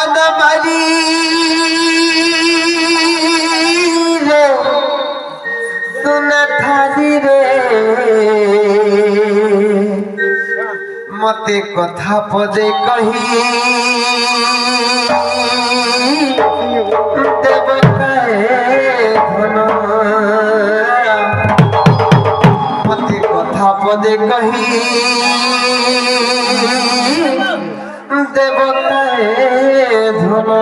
बनमाली रे सुन थाली रे मते कथा पदे कही देव धन मते कथा पदे कही देव धन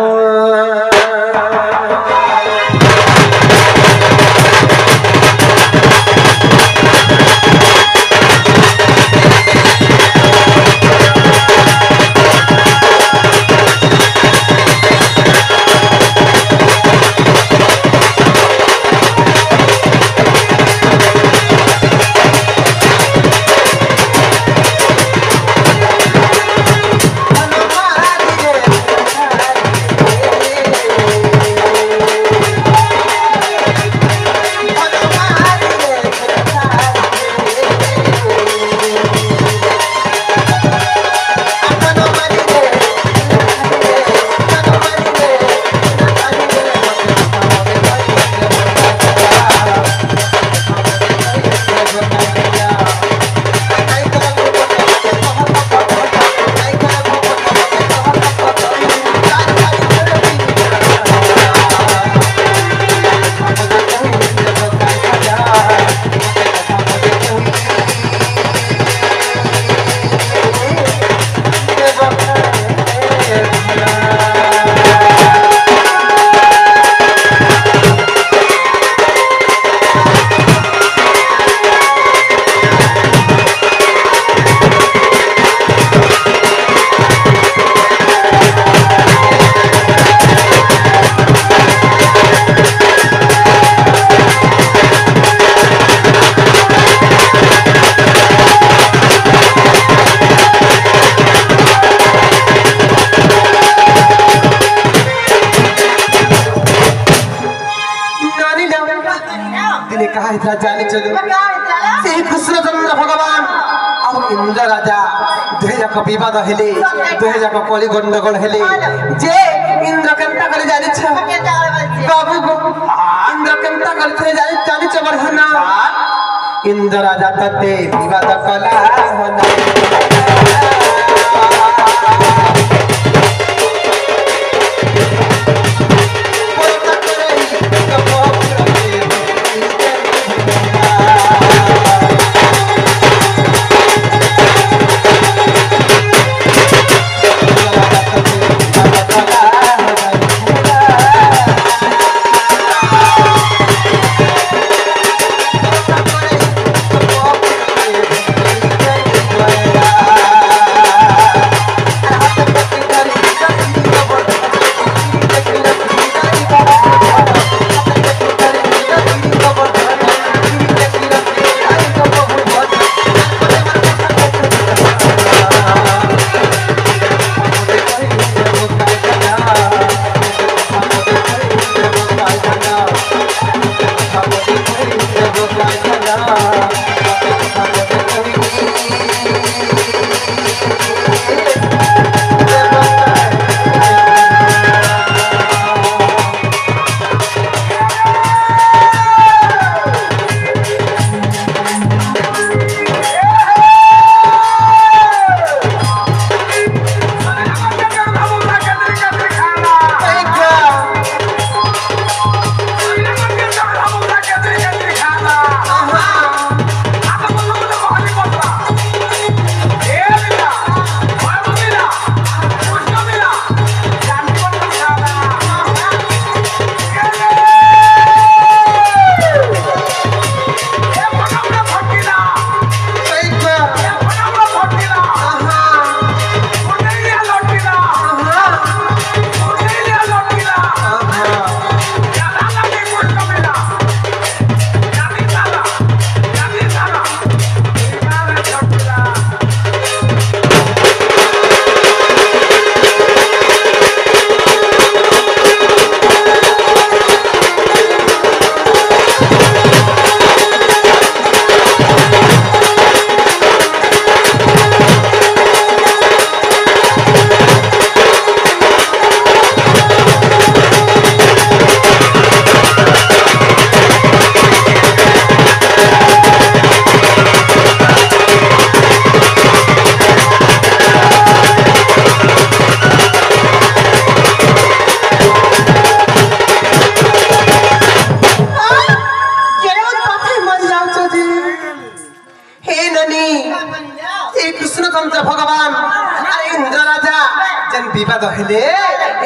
जाने चलो कृष्णचंद्र भगवान और इंद्र राजा दुहे जाक विवाद हेले दुहे जाक कली गंडगोल हेले जे इंद्र केनता करे जानि छ बाबू गो इंद्र केनता करे जानि छ बरहना इंद्र राजा तते विवाद कला होना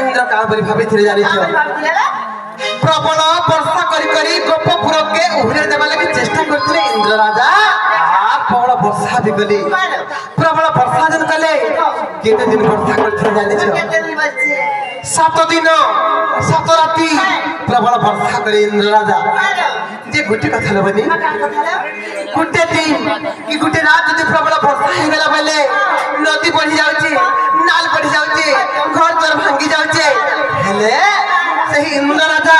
इंद्र का बरी भाभी जानी प्रबल वर्षा करी गोपपुर के उहरे देवा लगी चेष्टा करथिले इंद्र राजा प्रबल वर्षा भी गली प्रबल वर्षा जन कले केते दिन वर्षा करथिले जानि छ 7 दिन 7 राती प्रबल वर्षा करे इंद्र राजा जे गुटी कथा लबनी गुटे दिन कि गुटे रात जदि प्रबल वर्षा हे गेला बेले नदी बढ़ी जाउची नाल बढ़ी जाउची घर द्वार भांगी जाउची हेले सही इंद्र राजा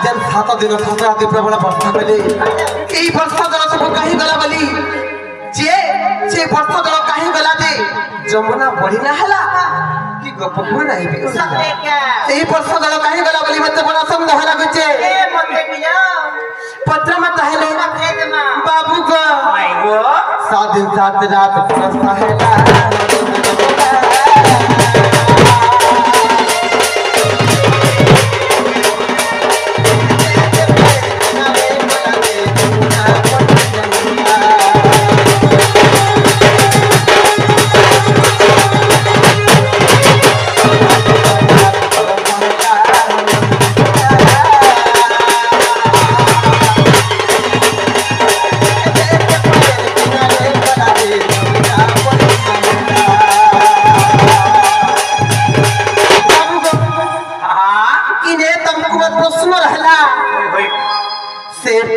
जब 7 दिन 7 रात प्रबल वर्षा बेले एई वर्षा जल सब कहीं गला बली जे वर्षा जल कहीं गला जे जमुना बढ़ी ना हला कि गपपुर नहीं भी एई वर्षा जल कहीं गला बली मते बड़ा संदेह लागुचे ए मते पिया पत्र मत हेले बाबू को 7 दिन 7 रात वर्षा हेला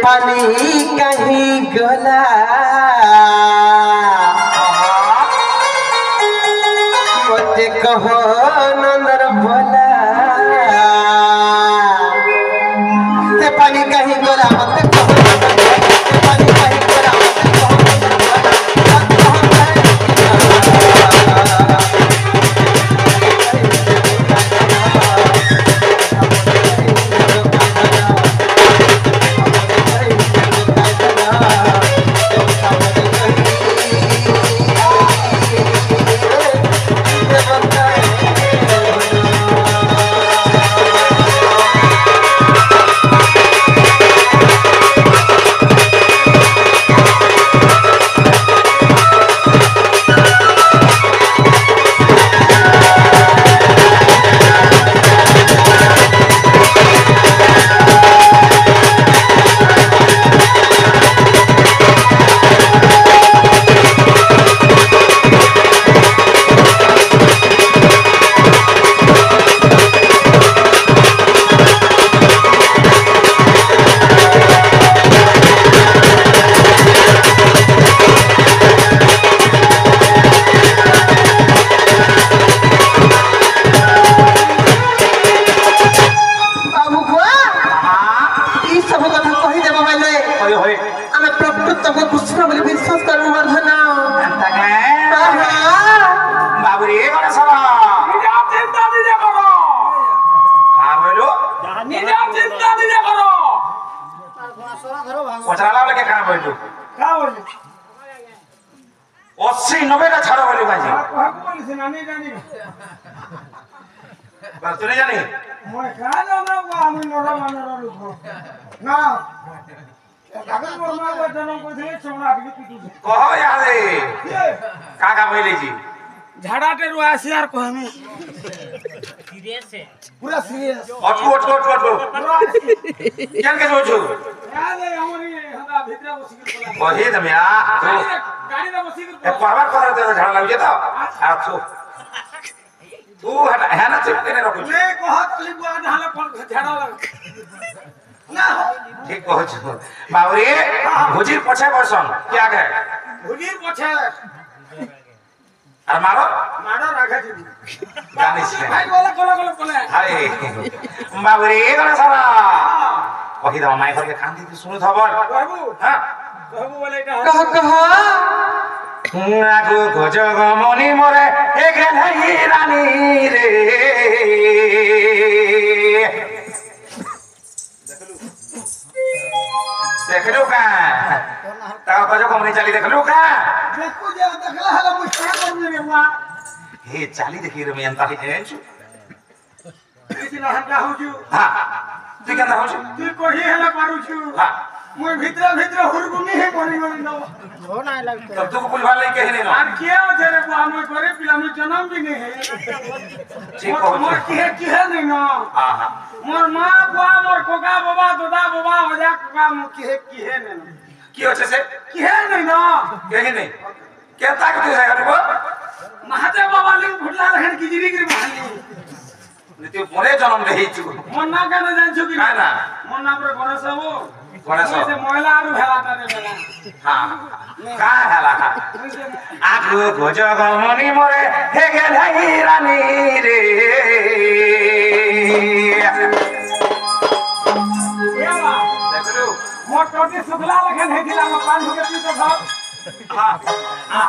पानी कहीं गला मते कहो नंदर भला से पानी कहीं गला मते कहो से पानी कहीं गला झाड़ाटे रो आसियार को हमें सीरियस है पूरा सीरियस अटको क्या के सोचो याद है हमरी हदा भीतर बसिकर बोला वही दमिया तो गाड़ी में बसिकर ए पावर कर दे झाड़ा लग जे तो आ तू हटा है ना चिपके ने रखो ले कहत ली बुआ ढाला पर झाड़ा लग ना ठीक कहछ बावरी भुजी पछे बसन क्या कहे भुजी पछे আর মারো মারো রাখা দিবি জানিস না ভাই বলে হাই বাবরে গলা সারা কহি দাও মাই ঘরকে কান দিতে শুনো খবর বাবু হ্যাঁ বাবু বলে এটা कह আগো গজগ মনি মরে এ গেলাই রানী রে দেখলু কা তা গজগ মনি চালি দেখলু কা देखो जे देखला हला मुस्ता करने रे बुआ हे चाली देखी रे मैं अंता है छु इतना हंडा हो छु हां तू क्या हो छु तू कोही हला मारू छु हां मुई भीतर भीतर हुरगुनी है कोनी कोनी न हो ना लगता तब तू पुलिस वाले कहे नहीं ना और किया जे रे बुआ मुई करे पिला मुई जन्म भी नहीं है ठीक पहुंच मोर की है नहीं ना हां हां मोर मां बुआ मोर कोका बाबा दादा बाबा वजा कोका मु की है नहीं की होचे से की है नहीं ना कहे नहीं कहता कि तू है रे वो महादेव बाबा लिंग फुटला रहन की जिरी गिरी माली तू मोरे जन्म रही छु मन ना कहना जान छु कि ना ना मन ना पर गणेश हो गणेश से महिला आरु हेला तारे बेला हां का हला आगु खोजो गमनी मोरे हे गे ढाई रानी रे एवा देखलु मोर टोटी सुखला लखन है दिला में पान के पी तो भाव हां हां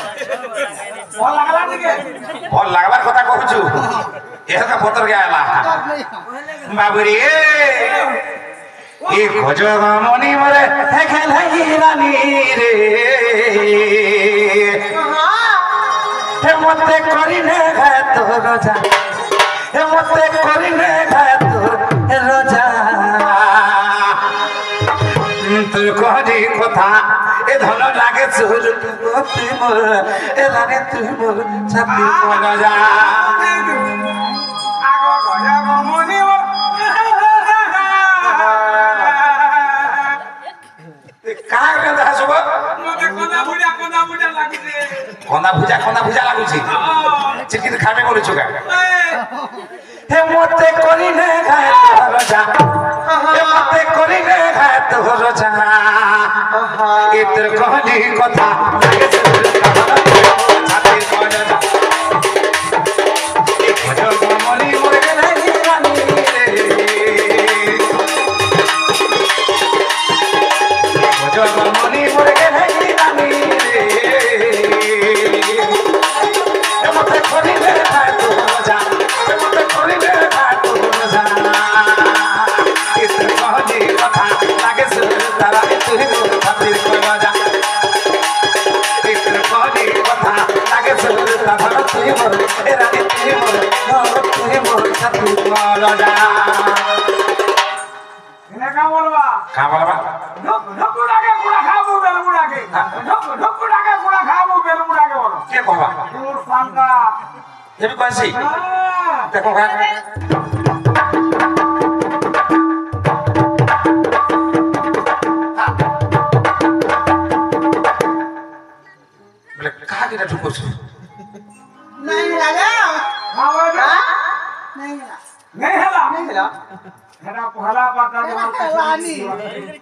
बोल लागला निके और लगवार কথা কইছু একা পতর গেলা বাবুরি এ খোঁজ মনি মরে খেলাই রানী রে হে মতে করিনে ঘা তো রোজা হে মতে করিনে ঘা তো রোজা তোর করি কথা এ ধন লাগে চুর তুই মোর এ লাগে তুই মোর ছাতি মন যা আগো গয়া গমনি ও কার কথা হাসব মতে কোনা বুড়া লাগিছে খন্দা ভুজা লাগুছি চিকির খাবে করেছো কা হে মতে করিনে ঘা তো রোজা হে মতে করিনে ঘা তো রোজা এ তোর করি কথা লাগে চুর ছাতি মন যা এ খোঁজ মনি মরে নাই রানী রে খোঁজ মনি মরে নাই রানী রে এ মতে করিনে ঘা তো রোজা এ মতে করিনে ঘা তো রোজা এ তোর করি কথা লাগে চুর তারা তুই মোর ছাতি মন যা এ তোর করি কথা লাগে চুর তারা তুই মোর এ রানী তুই মোর ছাতি মন যা এনে কা বলবা কা বলবা ঢকু ডাকে কুড়া খাবো বেলমুড়া কে ঢকু ডাকে কুড়া খাবো বেলমুড়া কে বলো কে কবা তোর সাঙ্গা এবি কইছি হ্যাঁ দেখো কা বলে কা কিটা ঢুকছো नहीं लगा খাওয়া যা नहीं लगा नहीं হেলা नहीं हेला হেলা পহলা পাতা দেওয়া वानी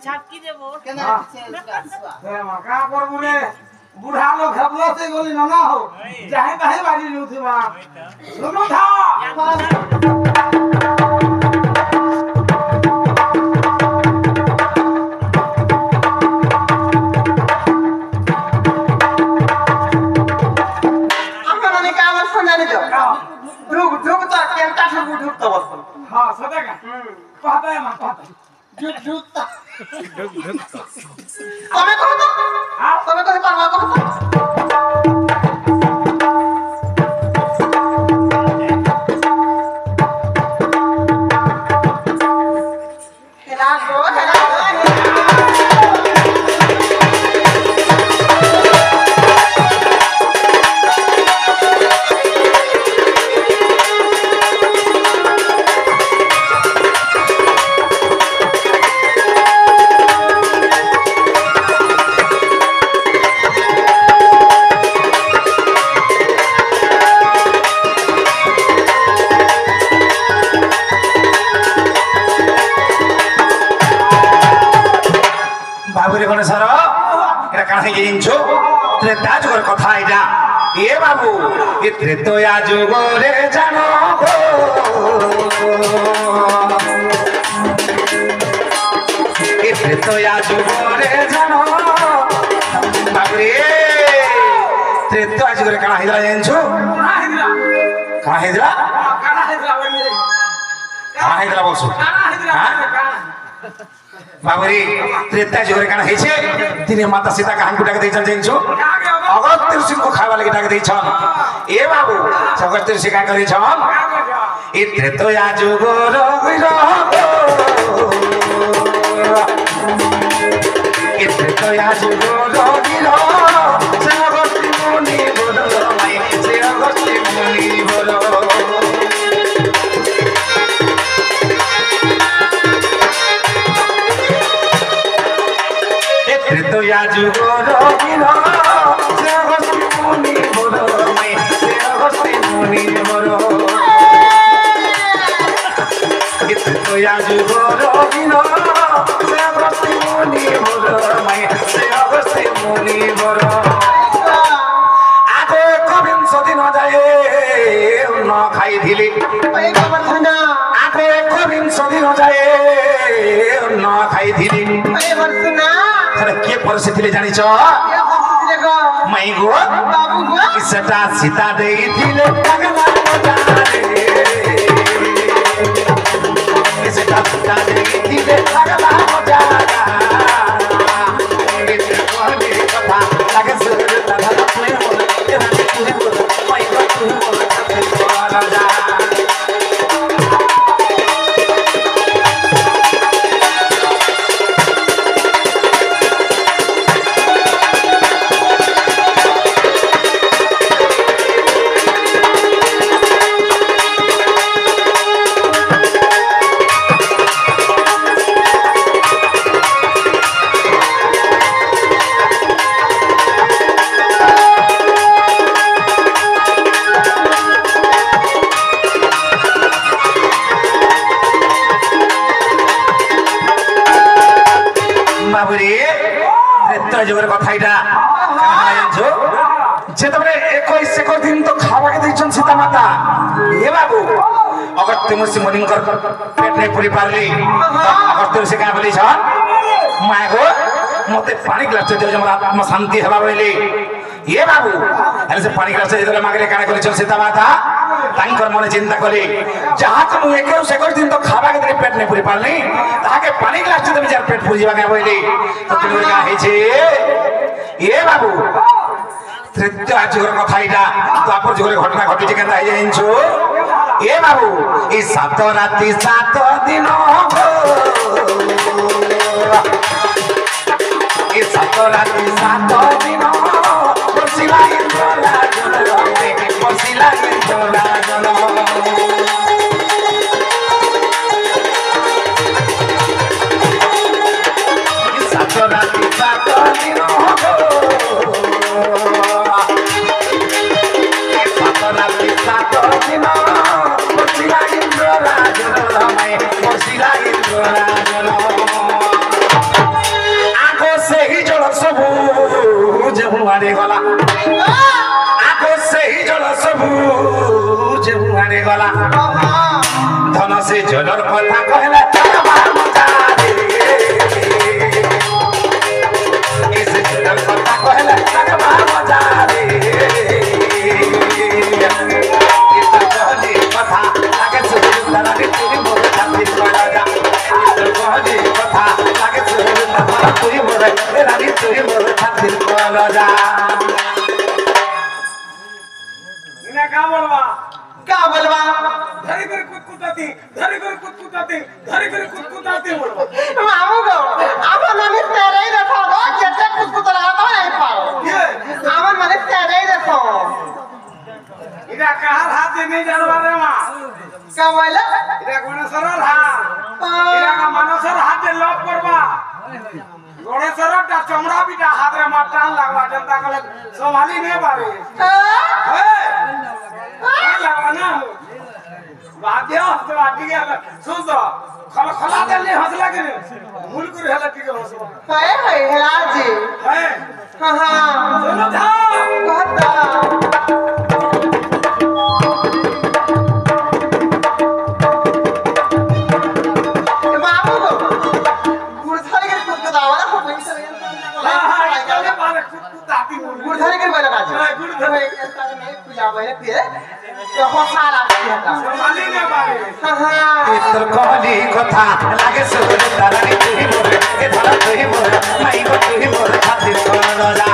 ছাপকি দেব केना हाँ। सेल का হে মা কা করবু রে বুড়া লোক খাবলা সে গলি না হো যাহে তাহে বাড়ি লুথিবা শুনো থা আমরা নাকি আমার শোনা নিত ঢুক ঢুক তো কেনটা শুরু ঢুকতে বসতো হ্যাঁ সদাকা কথা মা কথা झुक झुक ता তবে কহ তো তবে কহ পারবা কহ তো হেলা গো হেলা বাবুরে গণেশর এটা কানা হয়ে জিনিস ত্রেতা যুগের কথা এটা এ বাবু এ ত্রেতয়া যুগরে জানো গো এ ত্রেতয়া যুগরে জানো বাবুরে ত্রেতয়া যুগরে কানা হইলা জানিছো কানা হিদরা কানা হইলা কানা হিদরা বলি কানা হইলা বলছো কানা হিদরা কানা বাবুরে ত্রেতা যুগরে কানা হইছে তিনি মাতা সীতা কাহানকু ডাকে দিয়েছেন জানিছো কাগে বাবা अगस्त्य ऋषि को खावा लगे डाक दी छन ए बाबू अगस्त्य ऋषि का करी छन কাগে इतने तो आज गोरो इतने तो आज गोरो से अगस्ती मुनि बोलो से अगस्ती मुनि बोलो इतने तो आज गोरो से अगस्ती मुनि बोलो से अगस्ती मुनि बोलो तो आज गोरो से अगस्ती मुनि बोलो से अगस्ती मुनि बोलो आगे कबिंश दिन जाए न खाई धिली आगे कबिंश दिन जाए न खाई धिली अरे के परिस्थिति जानी छ माई गो सेटा सीता दे दिले पगला जाने से कथा दिले पगला जाना इतने कोनी कथा लगे सुर दादा अपने बोल तेरा तुझे बोल माई गो तू बोल बोला जा सीता माता ये बाबू अगर तुम से मर्निंग कर पेट नहीं पूरी पारली अगर तुम से क्या बोली छन माय गो मते पानी ग्लास दे हमरा आत्मा शांति हेबा बोली ये बाबू अरे से पानी ग्लास दे मागरे काना करी छन सीता माता तांकर मने चिंता करी जहां तुम एक सेकंड दिन तो खाबा के पेट नहीं पूरी पारली ताके पानी ग्लास दे जार पेट पूरी जाबा क्या बोली तो तुम का हे छे ये बाबू तृतीय आजर कथा इटा तो आप जोरे घटना घटी केनता आइ जाइछु ए बाबू ई 7 राति 7 दिन ई 7 राति 7 दिन बसिला इंद्रला जन बसिला इंद्रला जन ई 7 राति 7 दिन आगो से ही जल सबू जेहुआरे गला आगो से ही जल सबू जेहुआरे गला धन से जलर कथा कहला इसे जलर कथा कहला तगबा मजा रे कथा लागे सुर तारा रे तुरी मोर खातिर बड़ा जा कहली कथा लागे सुर तारा तुरी मोर रानी तुरी मोर खातिर बड़ा जा इने का बोलवा धरी कर कुतकुताती बोलवा मामू गो আমার নামে তেরাই দেখো গো যেতে কুতকুতলা তো নাই পাও আমার মানে তেরাই দেখো इरा कहार हाथ दे नहीं जानवा रे मां का बोला इरा गणेशर हाथ इरा का मानसर हाथ दे लॉक करबा गणेशर ता चमड़ा बिटा हाथ रे माटान लागवा जनता कले संभाली नहीं पारे हे लागवा ना वाद्य तो आटी गया सुन तो खलखला दे ले हंसला के मूल कर हला टिके हंस हाय हाय हेराजी है हां हां सुनो था कहता कहली कथा लागे सुर तारा रे तुही मोर ए धरा तुही मोर माई गो तुही मोर खातिर बड़ा जा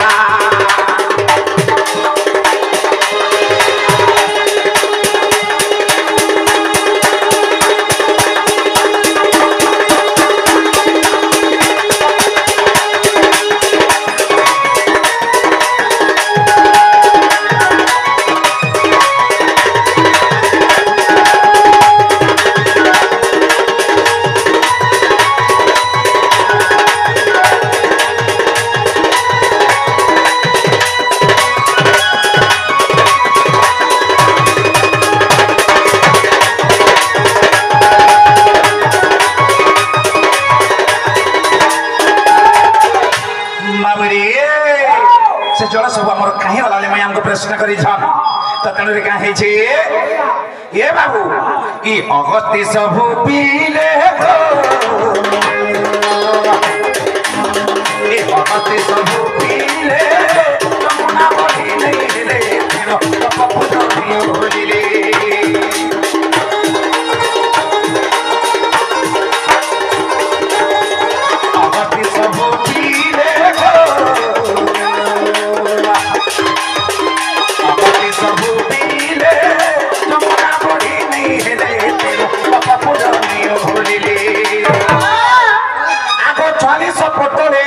करिछन त तनरे का हे छे ए बाबू ई अगस्ती सब पीले गो ए अगस्ती सब पीले जमुना बही नहीं ले तेरो पपुनो होलिले अगस्ती सब पीले गो अगस्ती सब पीले जमुना बही नहीं ले तेरो पपुनो होलिले आगो 40 फटले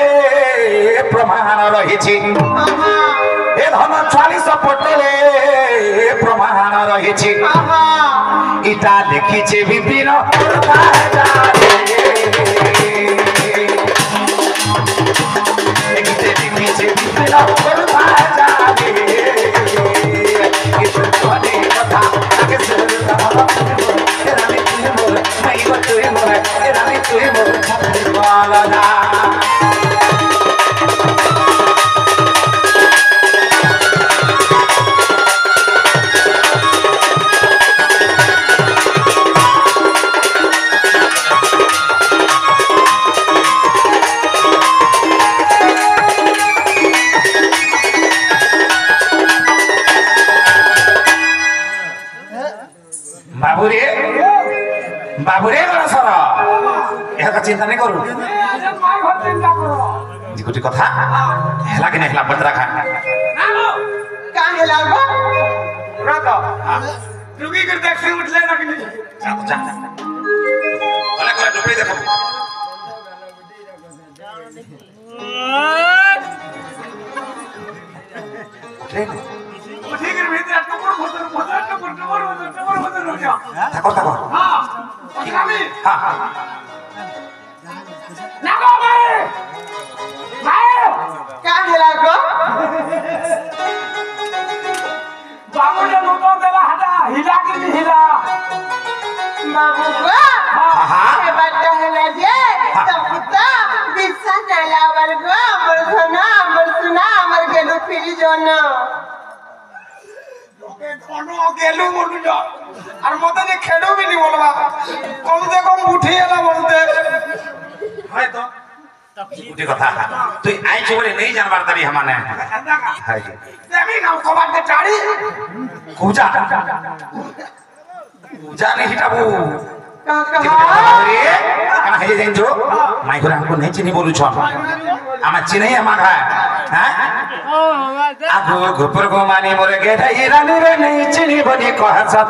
प्रमाण रहिछि ए धन 40 फटले प्रमाण रहिछि इटा लिखिछे विपिन लिखिछे विपिन बाबुरे बाबुरे गला सर एका चिंता नहीं करू जिकुटी कथा हेला कि नहीं हेला बतरा खा का हेला बा रात रुकी कर देख से उठ लेना कि नहीं जा जा वाला करे डुबे देखो ठीक है भीतर टुकड़ भोतर हो जा थाको थाको हां किरामी हां नागो भाई का हेला गो बाबू ने मोटर देला हटा हिला कि नहीं हिला बाबू गो ए बाटा हेला जे तबता बिसा नाला वर गो हमर सुना हमर गेलु फिरी जोना कोनो गेलु मोटू जा और मते जे खेडू भी नहीं बोलबा कम से कम उठी एला बोलते है तो जिकुटी कथा तू आई छ बोले नहीं जानबार तरी हमने हाय देमी गांव कबाड़ के टाड़ी पूजा पूजा नहीं हिटाबू का अरे काना हे जाइन जो माई घरे हमको नहीं चिनी बोलू छ आमा चिनै आमा खा हैं आगो घुपर गो मानी मोरे गेठा इरानी रे नहीं चिनी बनी कह छ